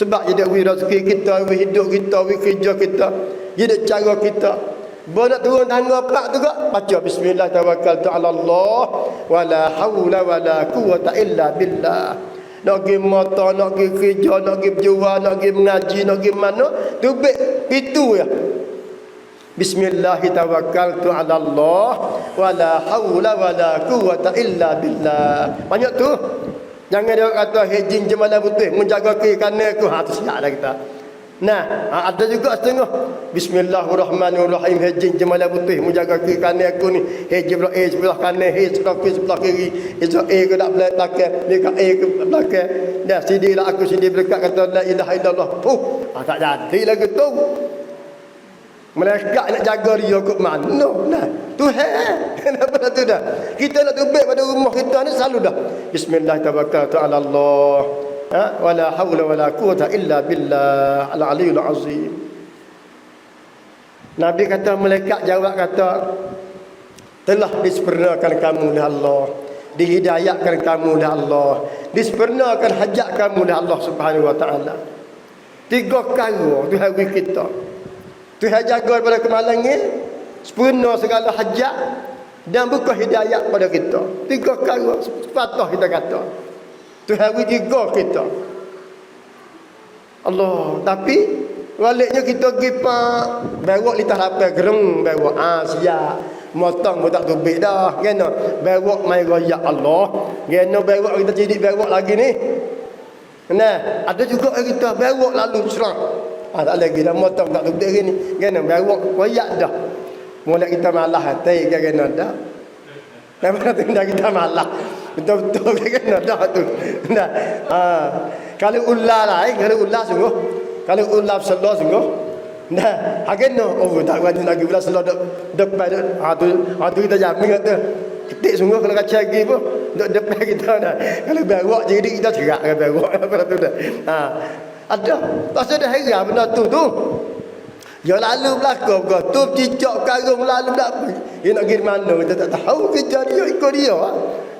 Sebab dia rezeki kita, hidup kita, kerja kita. Dia cara kita. Bila nak turun tangga 4 tu kak, baca bismillah tawakkaltu ala Allah wala haula wala quwwata illa billah. Nak pergi motor, nak pergi kerja, nak pergi berjuang, nak pergi mengaji, nak pergi mana, tubik itu ya. Bismillah tawakkaltu ala Allah wala haula wala quwwata illa billah. Banyak tu. Jangan dia kata hejin jemalah putih menjaga kiri kanan aku. Ha tu siap dah kita. Nah, ada juga setengah. Bismillahirrahmanirrahim. Hejin jemalah putih menjaga kiri kanan aku ni. Hejin sebelah kanan, sebelah kiri. Esok ke dak belakang, dekat ke belakang. Dah sidilah aku sini berdekat kata la ilaha illallah. Tak jadi lagi tu. Mereka nak jaga dia kot mana? Nah, Tuhan. Kenapa tu dah? Kita nak tubik pada rumah kita ni selalu dah. Bismillahirrahmanirrahim. Ala Allah. Wala haula wala quwwata illa billah al-aliyyul azim. Nabi kata, malaikat jawab kata, telah disempurnakan kamu oleh Allah, dihidayahkan kamu oleh Allah, disempurnakan hajat kamu oleh Allah Subhanahu wa taala. 3 perkara Tuhan beri kita. Tuhan jaga daripada kemalangan, sempurna segala hajat dan buka hidayah pada kita. 3 perkara sepatah kita kata. Tuhan beri 3 kita. Allah. Tapi baliknya kita pergi berok litas lapar gereng berok. Siap. Motong pun tak tubik dah. Kena berok mai royak Allah. Kena berok kita cidik berok lagi ni. Nah, ada juga kita berok lalu serang. Tak lagi dah motong tak tubik lagi ni. Kena berok royak dah. Mulai kita malah hati kena dah. Nampak dah kita malah. Betul-betul kena dah tu. Nah. Kalau ular lah, kalau ular sungguh. Kalau ular selah sungguh. Nah, kena. Oh, tak wajib lagi ular selah depan tu. Tu kita jamin kata. Ketik sungguh kalau kacau lagi pun duk depan kita dah. Kalau berok jadi kita cerak dengan berok apa tu dah. Ada. Pasal dah heran benda tu. Ya lalu belakang kau tu cicak karung lalu dak. Dia nak pergi mana kita tak tahu, kerja dia ikut dia.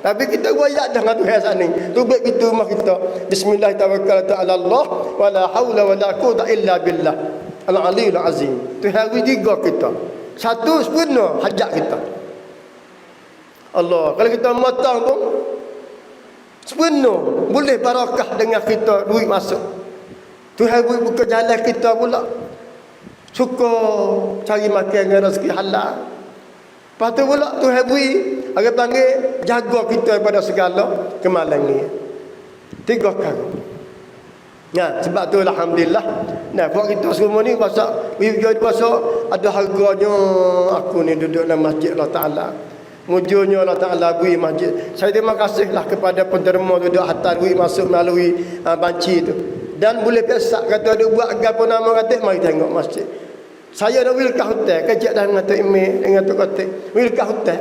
Tapi kita royak dah dengan Tuhan sana. Tubik pintu rumah kita. Bismillahirrahmanirrahim. Ala Allah wala haula wala quwwata illa billah al-aliyyul azim. Tuhan beri 3 kita. Satu sempurna hajat kita. Allah, kalau kita matang pun sempurna, boleh barakah dengan kita duit masuk. Tuhan beri buka jalan kita pula. Suka cari makan dengan rezeki halal. Lepas tu pula Tuhan beri, orang panggil jaga kita daripada segala kemalangan. 3 perkara. Nah, sebab tu alhamdulillah. Nah, buat kita semua ni pasal ada harganya aku ni duduk dalam masjid Allah Taala. Mujurnya Allah Taala beri masjid. Saya terima kasihlah kepada penderma duduk atas beri masuk melalui banci tu. Dan boleh pesak kata ada buat apa nama kata mari tengok masjid. Saya nak wilkah hotel, kejap dah dengan Tok Email dengan Tok Kotek. Wilkah hotel.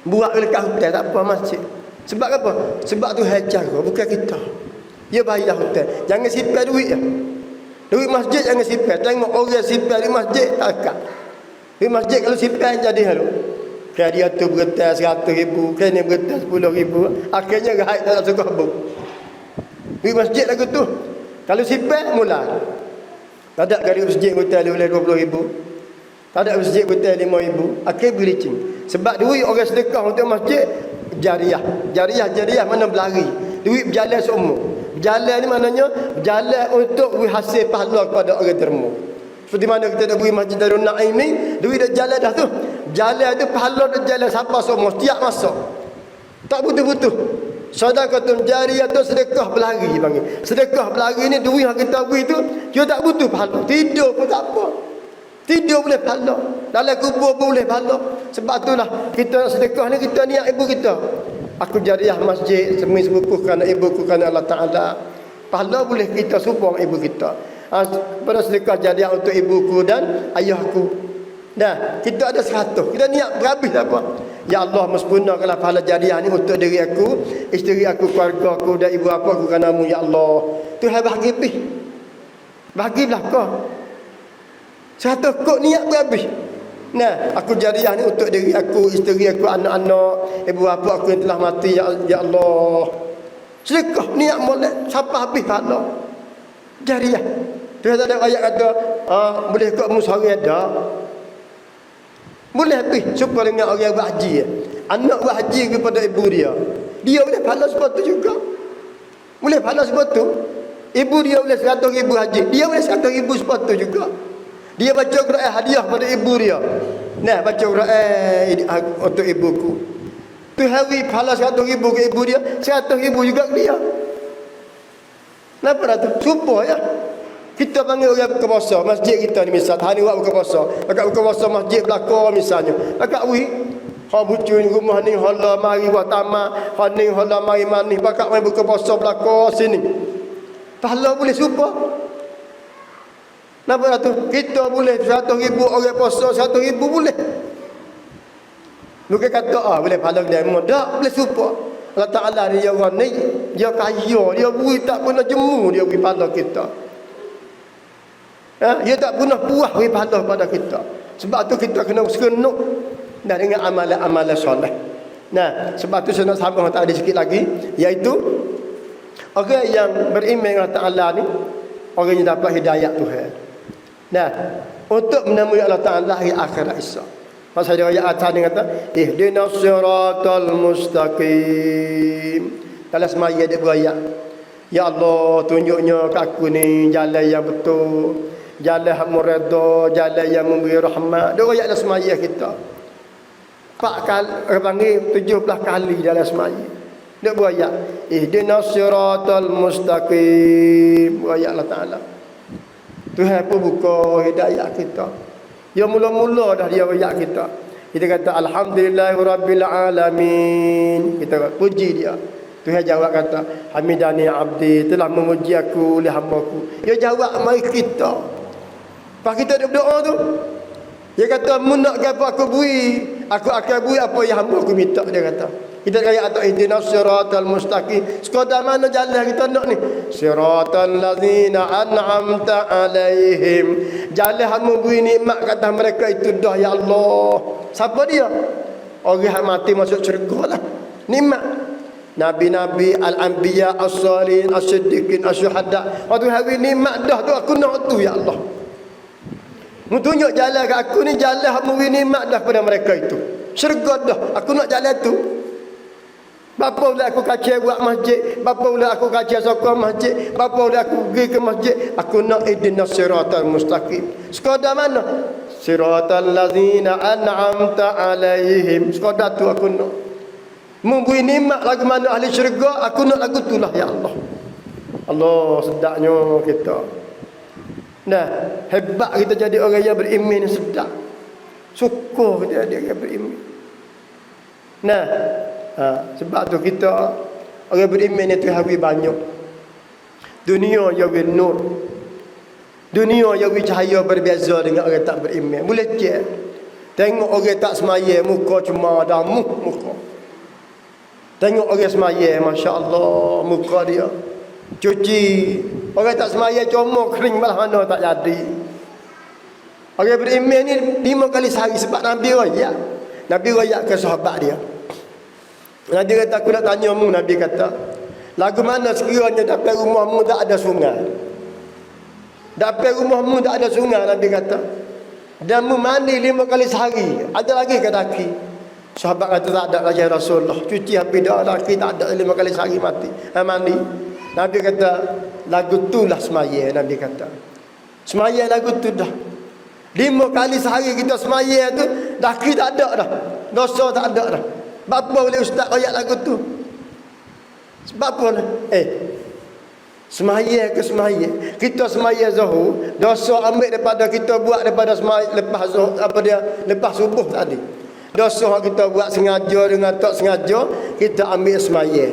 Buat wilkah hotel tak apa masjid. Sebab apa? Sebab tu hajar bukan kita. Dia bayar hotel. Jangan sipar duit ya. Duit masjid jangan sipar. Tengok orang sipar di masjid tak akal. Di masjid kalau sipar jadi halu. Kan dia tu bergetar 100,000, kan ni bergetar 10,000. Akhirnya rahat tak suka habuk. Di masjid lagu tu. Kalau sipar mula. Tak ada garis masjid hotel boleh 20,000. Tak ada masjid hotel 5,000. Akhir berlicing. Sebab duit orang sedekah untuk masjid jariah. Jariah mana berlari. Duit berjalan seumur. Berjalan ni maknanya berjalan untuk beri hasil pahala kepada orang derma. Seperti mana kita dah beri Masjid Darun Naim ni, duit dah jalan dah tu. Jalan tu pahala dah jalan sampai semua setiap masa. Tak butuh-butuh. Sedekah jariah tu sedekah berlari panggil. Sedekah berlari ni duit yang kita beri tu, kita tak butuh pahala. Tidur pun tak apa. Tidur boleh pahala. Dalam kubur pun boleh pahala. Sebab itulah kita sedekah ni kita niat ibu kita. Aku jariah masjid semi sepupu kerana ibuku kerana Allah Ta'ala. Pahala boleh kita supang ibu kita. Pada sedekah jariah untuk ibuku dan ayahku. Nah, kita ada 100. Kita niat berhabis apa? Ya Allah, sempurnakanlah pahala jariah ni untuk diri aku, isteri aku, keluarga aku dan ibu bapa aku kerana-Mu ya Allah. Tuhan bagi lebih. Bagilah kau. 100 kok niat berhabis. Nah, aku jariah ni untuk diri aku, isteri aku, anak-anak, ibu bapa aku yang telah mati ya Allah. Sedekah niat molek sampai habis pahala. Jariah. Tu ada ayat kata, boleh kok musahari ada. Boleh habis supaya dengan orang buat haji. Anak buat haji kepada ibu dia. Dia boleh pahala sebab tu juga. Boleh pahala sebab tu. Ibu dia boleh 100,000 haji. Dia boleh 100,000 sebab tu juga. Dia baca Quran hadiah pada ibu dia. Nah, baca Quran untuk ibuku. Tu hari pahala 100,000 ke ibu dia, 100,000 juga ke dia. Kenapa dah tu? Supaya kita panggil orang buka puasa, masjid kita ni misal, hari buat buka puasa. Akak buka puasa masjid belakang misalnya. Akak wih, ha bucun rumah ni hala mari buat tamak, ha ni hala mari mani, pakak mai buka puasa belakang sini. Pahala boleh supaya. Nampak tu? Kita boleh 100,000 orang puasa 100,000 boleh. Bukan kata boleh pahala demo. Tak boleh support. Allah Ta'ala ni dia orang ni, dia kaya, dia beri tak pernah jemu dia beri pahala kita. Dia tak pernah puas beri pahala pada kita. Sebab tu kita kena seronok dengan amalan-amalan soleh. Nah, sebab tu saya nak sambung tadi sikit lagi, iaitu orang yang beriman dengan Allah Ta'ala ni, orang yang dapat hidayah Tuhan. Nah, untuk menemui Allah Ta'ala di akhirat esok. Masa dia ayat atas dia kata, ihdinas siratal mustaqim. Dalam semaya dia berayat, ya Allah, tunjuknya ke aku ni jalan yang betul, jalan yang redha, jalan yang memberi rahmat. Dia ayat dalam semaya kita. 4 kali, orang panggil 17 kali dalam semaya. Dia berayat, ihdinas siratal mustaqim. Berayat Allah Ta'ala. Tuhan pun buka hidayah kita. Dia mula-mula dah dia ayat kita. Kita kata alhamdulillahirabbil alamin. Kita puji dia. Tuhan jawab kata hamidani abdi, telah memuji aku oleh hamba-Ku. Dia jawab mari kita. Pas kita berdoa tu, dia kata mun nak apa aku beri, aku akan beri apa yang hamba-Ku minta, dia kata. Kita kaya atau ihdinas siratal mustaqim. Sekadar mana jalan kita nak ni? Siratal ladzina an'amta alaihim. Jalan hang memberi nikmat kata mereka itu dah ya Allah. Siapa dia? Orang yang mati masuk syurga lah. Nikmat. Nabi-nabi, al-anbiya, as-salihin, as-siddiqin, as-syuhada. Waktu hari nikmat dah tu aku nak tu ya Allah. Mu tunjuk jalan ke aku ni, jalan hang memberi nikmat dah pada mereka itu. Syurga dah. Aku nak jalan tu. Bapa boleh aku kaji buat masjid, bapa boleh aku kaji sokong masjid, bapa boleh aku pergi ke masjid. Aku nak ihdinas siratal mustaqim. Sekadar mana? Siratal ladzina an'amta alaihim. Sekadar tu aku nak. Memberi nikmat lagu mana ahli syurga, aku nak lagu itulah ya Allah. Allah sedapnya kita. Nah, hebat kita jadi orang yang beriman ni sedap. Syukur kita jadi orang beriman. Nah, sebab tu kita orang beriman itu habis banyak. Dunia yang nur. Dunia yang cahaya berbeza dengan orang tak beriman. Boleh cek. Tengok orang tak semaya, muka cuma ada muka. Tengok orang semaya, masya-Allah, muka dia cuci. Orang tak semaya comok kering malah mana tak jadi. Orang beriman ni 5 kali sehari sebab Nabi royak. Nabi royak ke sahabat dia. Nabi kata, aku nak tanya mu, Nabi kata, lagu mana sekiranya dapat rumahmu tak ada sungai? Dapat rumahmu tak ada sungai, Nabi kata. Dan mu mandi 5 kali sehari. Ada lagi ke daki? Sahabat kata tak ada lagi Rasulullah. Cuci habis dah laki tak ada 5 kali sehari mandi. Nabi kata, lagu tu lah semaya. Nabi kata, semaya lagu tu dah. 5 kali sehari kita semaya tu, daki tak ada dah. Dosa tak ada dah. Bapa boleh ustaz ayat lagu tu? Sebab apa? Semaya ke semaya. Kita semaya Zuhur, dosa ambil daripada kita buat daripada semaya lepas Zuhur, lepas subuh tadi. Dosa kita buat sengaja dengan tak sengaja, kita ambil semaya.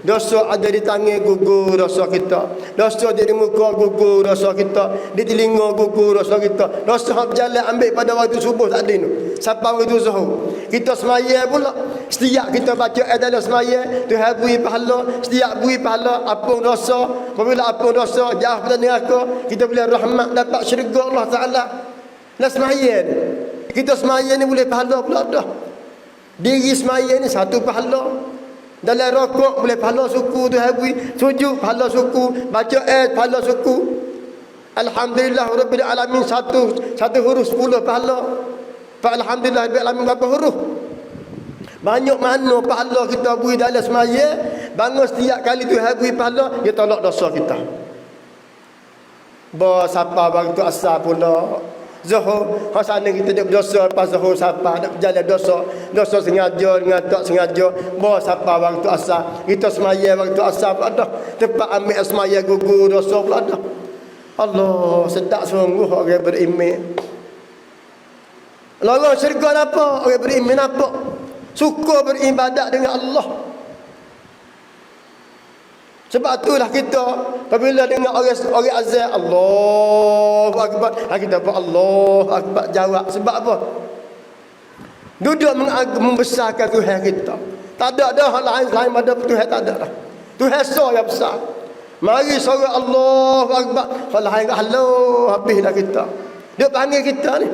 Dosa ada di tangan gugur dosa kita. Dosa di muka gugur dosa kita. Di telinga gugur dosa kita. Dosa hak berjalan ambil pada waktu subuh tadi tu. Sampai waktu Zuhur. Kita semaya pula. Setiap kita baca ayat dalam semaya, Tuhan beri pahala. Setiap beri pahala, apung dosa. Apabila apung dosa, jauh pada neraka, kita boleh rahmat dapat syurga Allah Ta'ala. Nah semaya ni. Kita semaya ni boleh pahala pula dah. Diri semaya ni satu pahala. Dalam rokok boleh pahala suku tu habis. Sujud pahala suku, baca ayat pahala suku. Alhamdulillah rabbil alamin satu huruf 10 pahala. Fa alhamdulillah rabbil alamin berapa huruf? Banyak mana pahala kita beri dalam semaya. Bangun setiap kali tu habis pahala, dia tolak dosa kita. Siapa waktu asar pula Zuhur, sana kita ada berdosa lepas Zuhur siapa nak berjalan dosa sengaja dengan tak sengaja. Siapa waktu asar, kita semaya waktu asar pula dah. Tempat ambil semaya gugur dosa pula dah. Allah, sedap sungguh orang beriman. Lorong syurga apa? Orang beriman apa? Suka beribadat dengan Allah. Sebab itulah kita apabila dengar orang azan Allahu Akbar, kita buat Allahu Akbar jawab. Sebab apa? Duduk membesarkan Tuhan kita. Tak ada dah lain selain pada Tuhan, tak ada dah. Tuhan yang besar. Mari suara Allahu Akbar. Kalau lain halo habis dah kita. Dia panggil kita ni.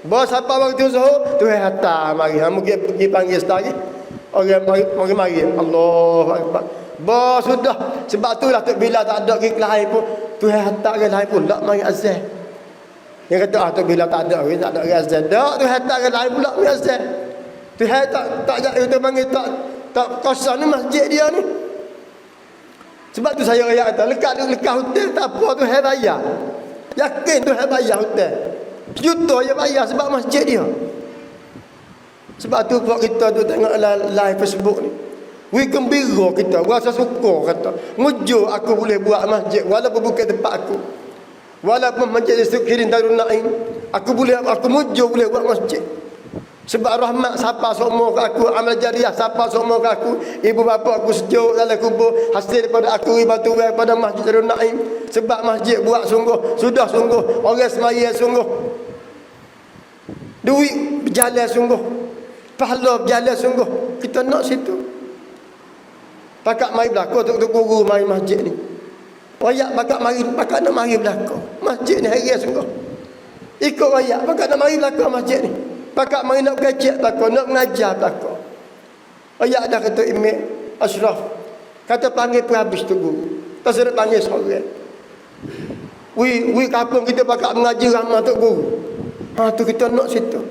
Bos apa waktu Zuhur, Tuhan hantar mari. Kamu pergi panggil sekali. Orang mari Allahu Akbar. Sudah. Sebab itulah tu bila tak ada ke lain pun, Tuhan hantar ke lain pun tak mari azan. Dia kata tu bila tak ada tak ada azan. Tak Tuhan hantar ke lain pula mari azan. Tuhan tak kita panggil tak kosong ni masjid dia ni. Sebab tu saya ayat kata lekat hotel tak apa Tuhan bayar. Yakin Tuhan bayar hotel. Juta je bayar sebab masjid dia. Sebab tu buat kita tu tengok live Facebook ni. Gembira kita, rasa syukur kata. Mujur aku boleh buat masjid walaupun bukan tempat aku. Walaupun masjid Sukirin Darul Naim, aku mujur boleh buat masjid. Sebab rahmat siapa semua ke aku, amal jariah siapa semua ke aku, ibu bapa aku sejuk dalam kubur, hasil daripada aku batu daripada masjid Darul Naim. Sebab masjid buat sungguh, sudah sungguh, orang semaya sungguh. Duit berjalan sungguh, pahala berjalan sungguh. Kita nak situ. Pakak mari belakang untuk guru mari masjid ni. Rakyat pakak nak mari belakang. Masjid ni hari sungguh. Ikut rakyat pakak nak mari belakang masjid ni. Pakak mari nak belajar belakang, nak mengajar belakang. Rakyat dah kata Imam Ashraf. Kata panggil pun habis tu guru. Tak sedap panggil seorang. Kampung kita pakak mengajar ramah tu guru. Tu kita nak situ.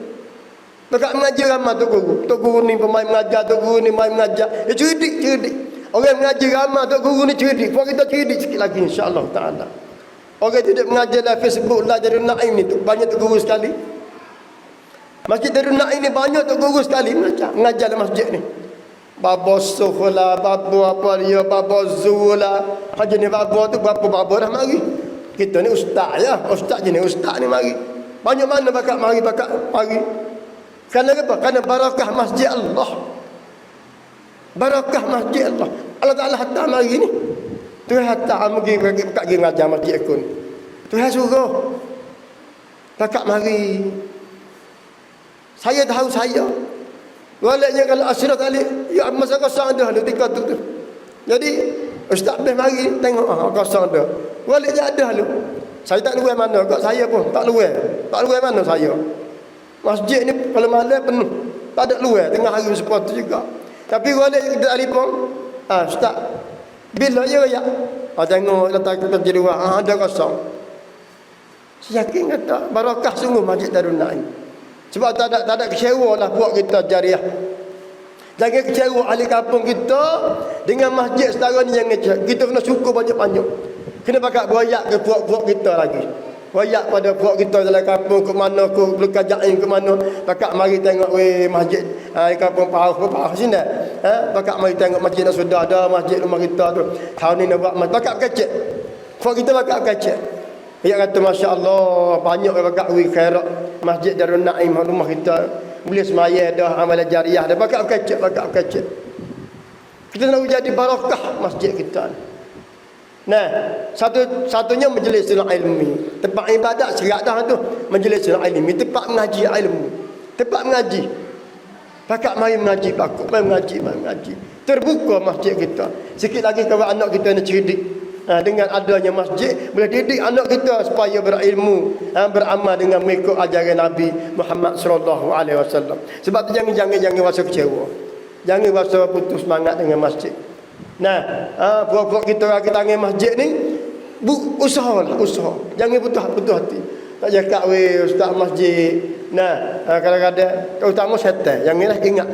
Pakak mengajar ramah tu guru. Tok guru ni pemain mengajar, tok guru ni main mengajar. Dia cerdik. Orang mengajar ramah tok guru ni cerdik. Puan kita cerdik sikit lagi insya-Allah taala. Orang tidak mengajar dalam Facebook lah Darul Naim ni tu banyak tok guru sekali. Masjid Darul Naim ni banyak tok guru sekali mengajar dalam masjid ni. Babo suhla, babo apa dia, babo zula. Haji ni babo tu babo dah mari. Kita ni ustaz ya, ustaz jenis ustaz ni mari. Banyak mana bakat mari. Kerana apa? Kerana barakah masjid Allah. Barakah masjid Allah. Allah Ta'ala hantar mari ni. Tuhan hantar pergi bakat pergi mengajar masjid aku ni. Tuhan suruh. Bakat mari. Saya tahu saya. Waliknya kalau asyirat alik, ya masa kosong dah lu tika tu. Jadi ustaz beh mari tengok kosong dah. Waliknya ada lu. Saya tak luar mana, kat saya pun tak luar. Tak luar mana saya. Masjid ni kalau malam penuh. Tak ada luar tengah hari seperti juga. Tapi walik kita telefon, ustaz bila ya. Tengok letak kita di luar, ada kosong. Saya yakin kata barakah sungguh Masjid Darul Naim. Sebab tak ada kecewa lah buat kita jariah. Jangan kecewa ahli kampung kita dengan masjid setara ni, jangan. Kita kena syukur banyak-banyak. Kena pakat berayak ke puak-puak kita lagi. Berayak pada puak kita dalam kampung ke mana, ke Belukar Jain ke mana. Pakat mari tengok masjid kampung Pahau sini. Pakat mari tengok masjid yang sudah ada, masjid rumah kita tu. Tahun ni nak buat masjid. Pakat kecek. Puak kita pakat kecek. Dia kata Masya Allah, banyak yang pakat khairat Masjid Darul Naim rumah kita. Boleh semaya dah, amalan jariah dah. Pakat kecek. Kita nak jadi barakah masjid kita. Nah, satunya majlis ilmi. Tempat ibadat serak dah tu. Majlis ilmi, tempat mengaji ilmu. Tempat mengaji. Pakat mari mengaji, mari mengaji. Terbuka masjid kita. Sikit lagi kalau anak kita nak cerdik. Dengan adanya masjid boleh didik anak kita supaya berilmu, beramal dengan mengikut ajaran Nabi Muhammad sallallahu alaihi wasallam. Sebab tu jangan rasa kecewa. Jangan rasa putus semangat dengan masjid. Nah, buat kita tangan masjid ni usahalah. Jangan putus hati. Tak cakap ustaz masjid. Nah, kadang-kadang terutama setan, janganlah ingat.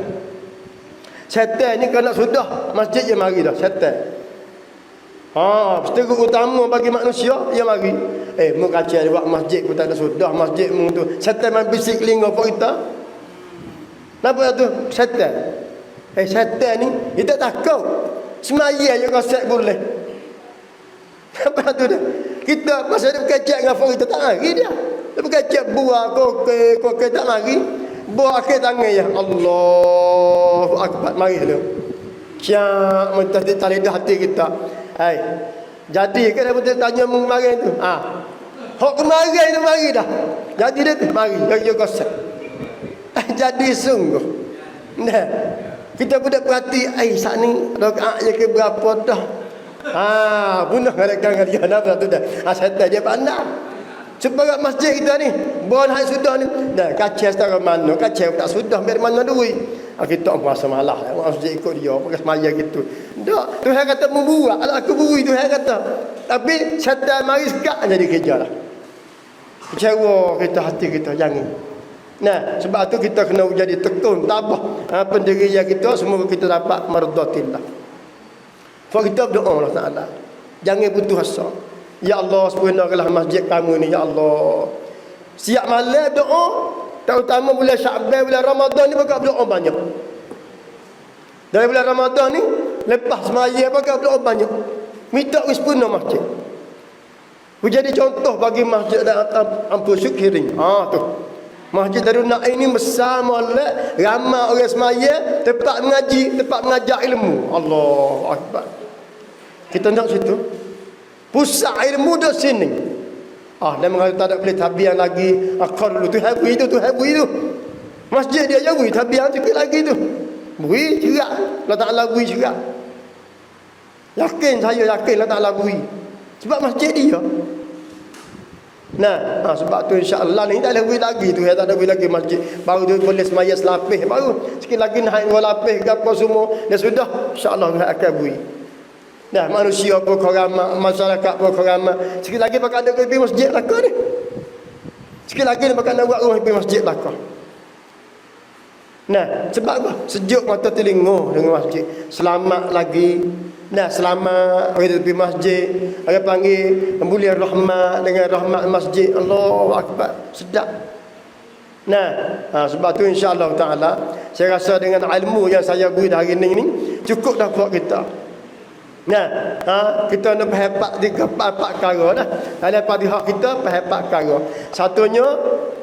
Setan ni kalau sudah masjid je mari dah setan. Setengah utama bagi manusia, ya mari. Mu kacau buat masjid pun tak ada sudah masjid mu tu. Setan main bisik telinga apa kita? Kenapa tu? Setan. Setan ni kita takut. Semaya je konsep boleh. Apa tu dah? Kita masa dia berkacau dengan kita tak mari dia. Dia berkacau buah kokek tak mari. Buah akhir tangan ya. Allahu Akbar mari dia. Syak mentah di tali hati kita. Jadi kan dia tanya kemarin tu. Hok kemarin tu mari dah. Jadi dia tu mari. Ya kosong. Jadi sungguh. Nah, kita pun dah perhati. Saat ni rakaat je ke berapa dah. Punah kadang-kadang dia nak tu dah. Setan dia pandai. Sebab masjid kita ni bon hak sudah ni. Dah kacau setara mana. Kacau tak sudah dari mana duit. Kita puasa malah masjid ikut dia pakai semaya gitu. Tak, Tuhan kata membuat. Kalau aku buri Tuhan kata. Tapi syaitan mari sekat jadi kerja lah. Kecewa kita hati kita jangan. Nah, sebab tu kita kena jadi tekun, tabah pendirian kita semoga kita dapat mardatillah. Fa kita berdoa Allah Taala. Jangan putus asa. Ya Allah, sempurnakanlah masjid kamu ni ya Allah. Siap malam doa. Terutama bulan Syaban, bulan Ramadan ni bakal berdoa banyak. Dari bulan Ramadan ni lepas semaya bakal berdoa banyak. Minta sempurna masjid. Jadi contoh bagi masjid Ampul Syukiring. Tu. Masjid Darul Naim ni besar molek, ramai orang semaya, tempat mengaji, tempat mengajar ilmu. Allahu Akbar. Kita nak situ. Pusat ilmu dah sini. Dan mengatakan tak ada boleh tabian lagi. Akar dulu tu habis itu. Masjid dia jauh tabian sikit lagi tu. Bui juga. Allah Ta'ala bui juga. Yakin Allah Ta'ala bui. Sebab masjid dia. Nah, sebab tu insya-Allah ni tak ada bui lagi tu. Tak ada bui lagi masjid. Baru tu boleh semaya selapih baru. Sikit lagi naik dua lapis ke apa semua. Dah sudah. InsyaAllah akan bui. Dah manusia pun ramai, masyarakat pun ramai. Sikit lagi bakal ada pergi masjid belakang ni. Sikit lagi bakal nak buat rumah pergi masjid belakang. Nah, sebab apa? Sejuk mata telinga dengan masjid. Selamat lagi. Nah, selamat orang pergi masjid. Orang panggil membulian rahmat dengan rahmat masjid. Allahu Akbar. Sedap. Nah, sebab tu insya-Allah taala saya rasa dengan ilmu yang saya beri hari ini cukup dah buat kita. Nah, kita nak hebat 3-4 perkara dah. Dalam Fatihah kita hebat perkara. Satunya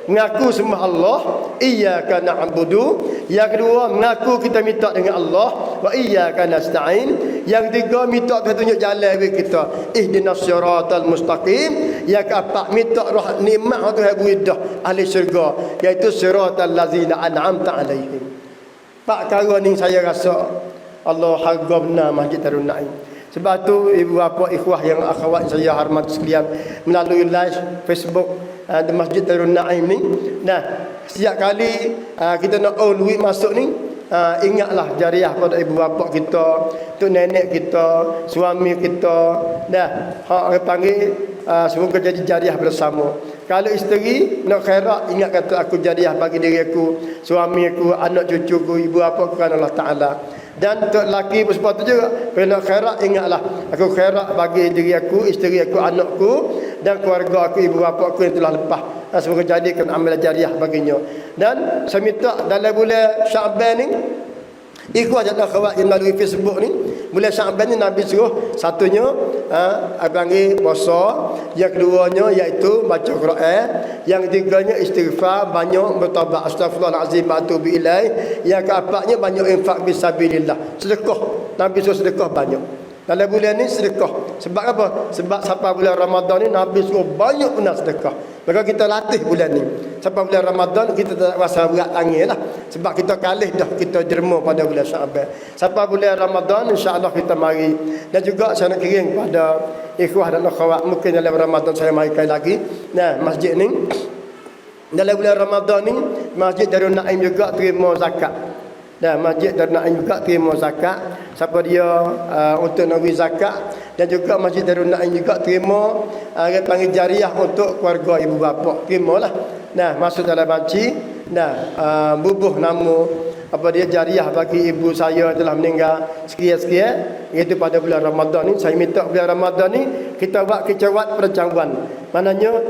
mengaku sembah Allah, iyyaka na'budu. Yang kedua mengaku kita minta dengan Allah, wa iyyaka nasta'in. Yang ketiga minta Tuhan tunjuk jalan bagi kita, ihdinas siratal mustaqim. Yang keempat minta roh nikmat Tuhan beri dah ahli syurga, iaitu siratal ladzina an'amta alaihim. Perkara ni saya rasa Allah harga benar Masjid Darul Naim. Sebab tu ibu bapa ikhwah yang akhwat saya hormat sekalian, melalui live Facebook di Masjid Darul Naim ni, nah setiap kali kita nak duit masuk ni, ingatlah jariah pada ibu bapa kita, tok nenek kita, suami kita. Nah, orang panggil semoga jadi jariah bersama. Kalau isteri nak khairat, ingat kata aku jariah bagi diri aku, suami aku, anak cucuku, ibu bapa aku kan Allah Taala. Dan untuk lelaki pun sepatu juga, kalau nak khairat ingatlah aku khairat bagi diri aku, isteri aku, anakku dan keluarga aku, ibu bapa aku yang telah lepas. Semoga jadikan amal jariah baginya. Dan saya minta dalam bulan Syaban ni, ikhwah dan akhwat yang melalui Facebook ni, bulan Syaban ni Nabi suruh satunya panggil puasa, yang keduanya iaitu baca Quran, yang ketiganya istighfar, banyak bertaubat, astagfirullahalazim wa atubu ilaih. Yang keempatnya banyak infak fisabilillah, sedekah. Nabi suruh sedekah banyak dalam bulan ni, sedekah. Sebab apa? Sebab sampai bulan Ramadan ni Nabi suruh banyak benar sedekah. Maka kita latih bulan ni. Sampai bulan Ramadan kita tak rasa berat tangan lah, sebab kita kalih dah, kita derma pada bulan Syaban. Sampai bulan Ramadan insya-Allah kita mari. Dan juga saya nak kirim kepada ikhwah dan akhwat, mungkin dalam Ramadan saya mari kali lagi. Nah, masjid ni dalam bulan Ramadan ni Masjid Darul Naim juga terima zakat. Dan Masjid Darul Naim juga terima zakat. Siapa dia untuk nak beri zakat. Dan juga Masjid Darul Naim juga terima panggil jariah untuk keluarga ibu bapa. Terimalah. Nah, masuk dalam banci. Nah, bubuh nama apa dia jariah bagi ibu saya telah meninggal sekian-sekian, iaitu pada bulan Ramadan ni. Saya minta bulan Ramadan ni kita buat kecewat percangguan. Maknanya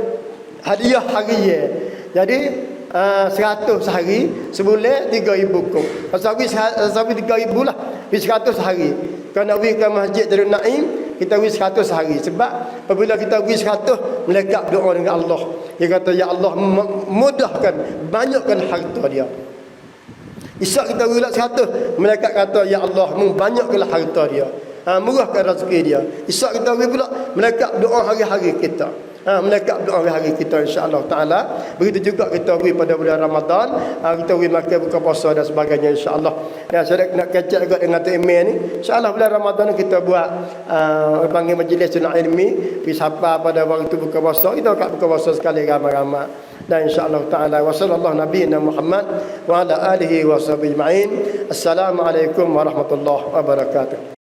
hadiah harian. Jadi 100 sehari, sebulan 3,000 kong. Sahawi 3,000 lah, 100 sehari. Kalau nak pergi ke Masjid Darul Naim, kita pergi 100 sehari. Sebab apabila kita pergi 100, malaikat doa dengan Allah. Dia kata, ya Allah mudahkan, banyakkan harta dia. Isyak kita pergi 100, malaikat kata, ya Allah banyakkan harta dia, murahkan rezeki dia. Isyak kita pergi pula, malaikat doa hari-hari kita. Malaikat doa hari kita, insya-Allah taala. Begitu juga kita beri pada bulan Ramadan, kita beri makan buka puasa dan sebagainya, insya-Allah. Dan saya nak kecek juga dengan Tok Emil ni, insya-Allah bulan Ramadan kita buat panggil majlis sunat ilmi, pergi sapa pada waktu buka puasa, kita kat buka puasa sekali ramai-ramai. Dan insya-Allah taala wa sallallahu nabiyina Muhammad wa ala alihi wa sahbihi ajma'in. Assalamualaikum warahmatullahi wabarakatuh.